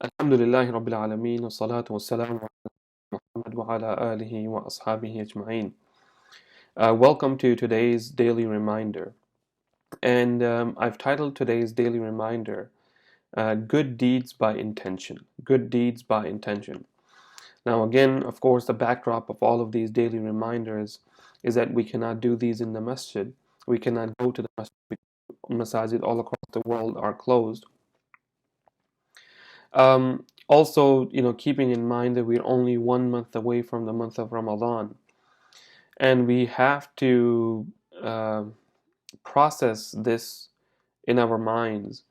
Alhamdulillahi Rabbil Alameen, wa salatu wa salam ala Muhammad wa ala alihi wa ashabihi ajma'een. Welcome to today's daily reminder. And I've titled today's daily reminder, Good Deeds by Intention. Good Deeds by Intention. Now, again, of course, the backdrop of all of these daily reminders is that we cannot do these in the masjid. We cannot go to the masjid. Masajid all across the world are closed. Also, keeping in mind that we're only 1 month away from the month of Ramadan, and we have to uh, process this in our minds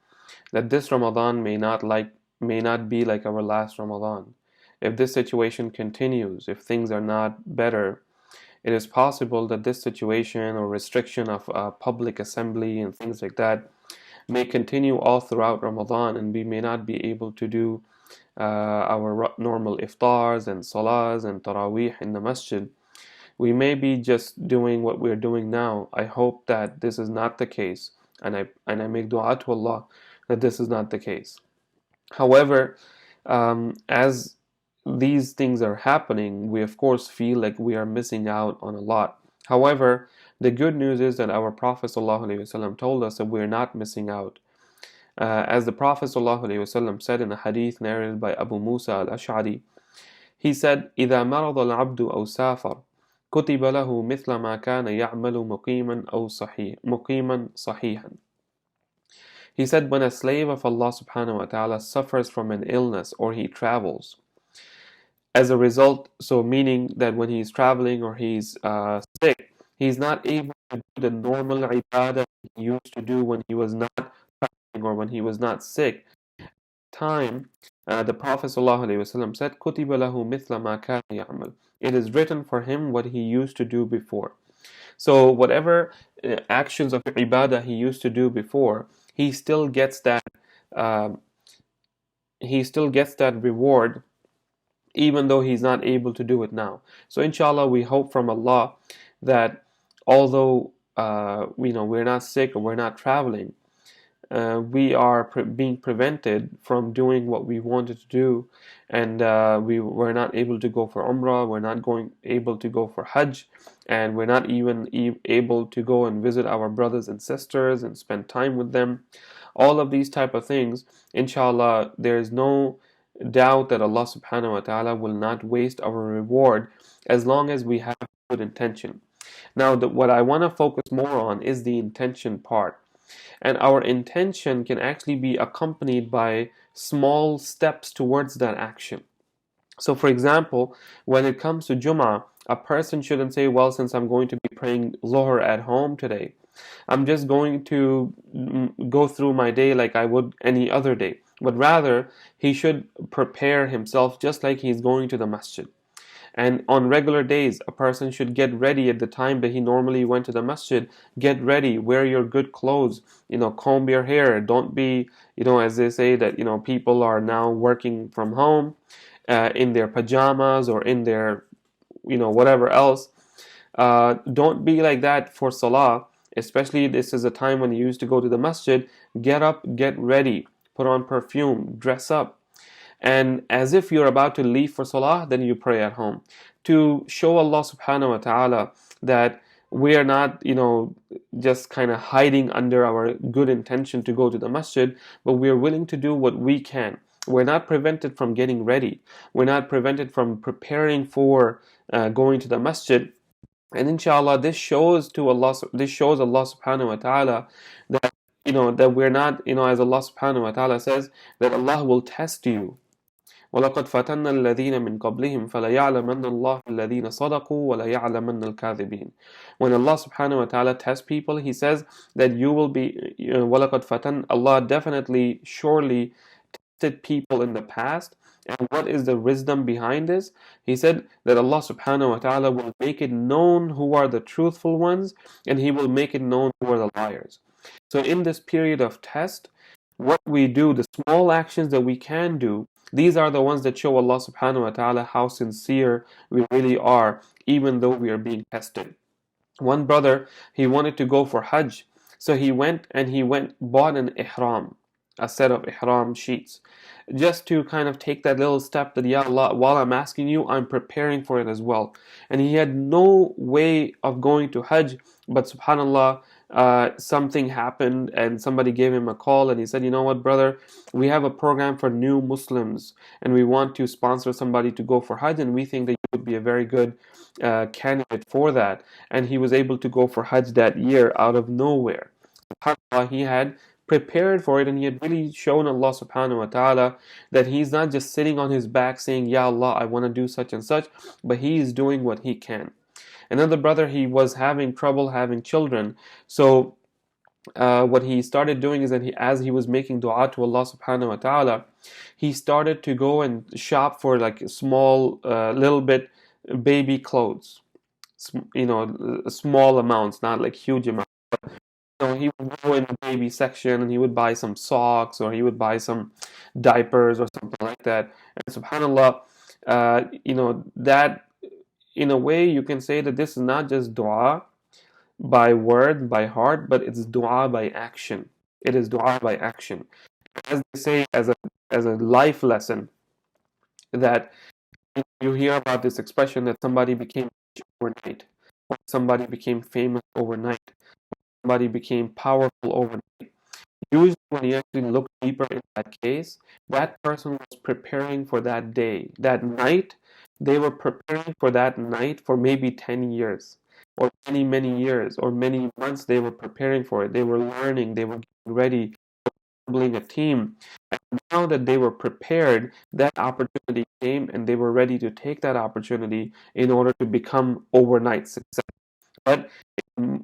that this Ramadan may not be like our last Ramadan. If this situation continues, if things are not better, it is possible that this situation or restriction of public assembly and things like that may continue all throughout Ramadan, and we may not be able to do our normal iftars and salahs and taraweeh in the masjid. We may be just doing what we're doing now. I hope that this is not the case, and I make dua to Allah that this is not the case. However, as these things are happening, we of course feel like we are missing out on a lot. However, the good news is that our Prophet ﷺ told us that we're not missing out. As the Prophet ﷺ said in a hadith narrated by Abu Musa Al-Ash'ari, he said, إِذَا مَرَضَ الْعَبْدُ أَوْ سَافر كُتِبَ لَهُ مِثْلَ مَا كَانَ يَعْمَلُ مُقيما صحيحا. He said, when a slave of Allah subhanahu wa ta'ala suffers from an illness or he travels, as a result, so meaning that when he's traveling or he's sick, he's not able to do the normal ibadah he used to do when he was not traveling or when he was not sick. Time, the Prophet ﷺ said, كُتِبَ لَهُ مِثْلَ مَا كَانَ يَعْمَل. It is written for him what he used to do before. So whatever actions of ibadah he used to do before, he still gets that reward, even though he's not able to do it now. So inshallah, we hope from Allah that although we're not sick or we're not traveling, we are being prevented from doing what we wanted to do, and we were not able to go for Umrah, we're not able to go for Hajj, and we're not even able to go and visit our brothers and sisters and spend time with them. All of these type of things, inshallah, there is no doubt that Allah subhanahu wa ta'ala will not waste our reward as long as we have good intention. Now, what I want to focus more on is the intention part. And our intention can actually be accompanied by small steps towards that action. So for example, when it comes to Jum'ah, a person shouldn't say, well, since I'm going to be praying Dhuhr at home today, I'm just going to go through my day like I would any other day. But rather, he should prepare himself just like he's going to the masjid. And on regular days, a person should get ready at the time that he normally went to the masjid. Get ready, wear your good clothes, comb your hair. Don't be, as they say that, people are now working from home in their pajamas or in their, whatever else. Don't be like that for salah. Especially this is a time when you used to go to the masjid. Get up, get ready, put on perfume, dress up. And as if you're about to leave for salah, then you pray at home. To show Allah subhanahu wa ta'ala that we are not, just kind of hiding under our good intention to go to the masjid, but we are willing to do what we can. We're not prevented from getting ready. We're not prevented from preparing for going to the masjid. And inshallah, this shows Allah subhanahu wa ta'ala that, that we're not, as Allah subhanahu wa ta'ala says, that Allah will test you. وَلَقَدْ فَتَنَّا الَّذِينَ مِنْ قَبْلِهِمْ فَلَيَعْلَمَنَّ اللَّهُ الَّذِينَ صَدَقُوا وَلَيَعْلَمَنَّ الْكَاذِبِينَ. When Allah subhanahu wa ta'ala tests people, He says that you will be, وَلَقَدْ فَتَنَّ, Allah definitely, surely tested people in the past. And what is the wisdom behind this? He said that Allah subhanahu wa ta'ala will make it known who are the truthful ones, and He will make it known who are the liars. So in this period of test, what we do, the small actions that we can do, these are the ones that show Allah subhanahu wa ta'ala how sincere we really are, even though we are being tested. One brother, he wanted to go for Hajj, so he bought an ihram. a set of ihram sheets, just to kind of take that little step that, Ya Allah, while I'm asking you, I'm preparing for it as well. And he had no way of going to Hajj, but subhanallah, something happened and somebody gave him a call and he said, you know what, brother, we have a program for new Muslims and we want to sponsor somebody to go for Hajj, and we think that you would be a very good candidate for that. And he was able to go for Hajj that year out of nowhere. SubhanAllah, he had prepared for it, and he had really shown Allah subhanahu wa ta'ala that he's not just sitting on his back saying, Ya Allah, I want to do such and such, but he is doing what he can. Another brother, he was having trouble having children. So what he started doing is that as he was making dua to Allah subhanahu wa ta'ala, he started to go and shop for like small, little bit baby clothes. Small amounts, not like huge amounts. So he would go in the baby section and he would buy some socks or he would buy some diapers or something like that. And subhanAllah, that in a way you can say that this is not just dua by word, by heart, but it's dua by action. It is dua by action. As they say, as a life lesson, that you hear about this expression that somebody became rich overnight, or somebody became famous overnight, somebody became powerful overnight. Usually when you actually look deeper in that case, that person was preparing for that day, that night. They were preparing for that night for maybe 10 years, or many, many years, or many months. They were preparing for it. They were learning, they were getting ready, building a team. And now that they were prepared, that opportunity came and they were ready to take that opportunity in order to become overnight success. But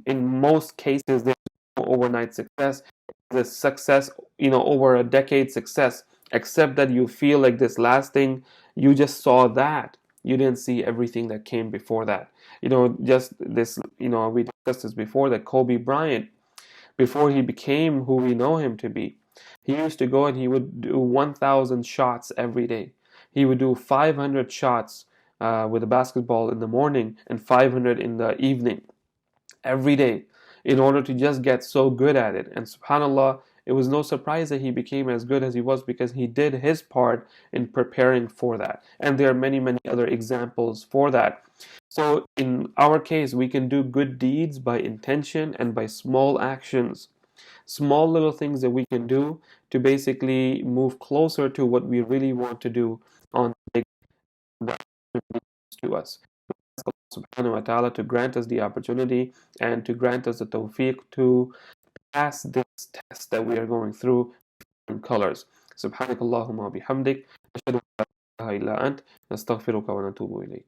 in most cases, there's no overnight success. The success, over a decade success, except that you feel like this last thing, you just saw that. You didn't see everything that came before that. Just this, we discussed this before, that Kobe Bryant, before he became who we know him to be, he used to go and he would do 1,000 shots every day. He would do 500 shots with a basketball in the morning and 500 in the evening every day, in order to just get so good at it. And subhanAllah, it was no surprise that he became as good as he was, because he did his part in preparing for that. And there are many, many other examples for that. So in our case, we can do good deeds by intention and by small actions, small little things that we can do to basically move closer to what we really want to do on the big to us. Subhanahu wa ta'ala to grant us the opportunity and to grant us the tawfiq to pass this test that we are going through in colors. Subhanakallahumma bihamdik, ashhadu an la ilaha illa ant, nastaghfiruka wa natubu ilayk.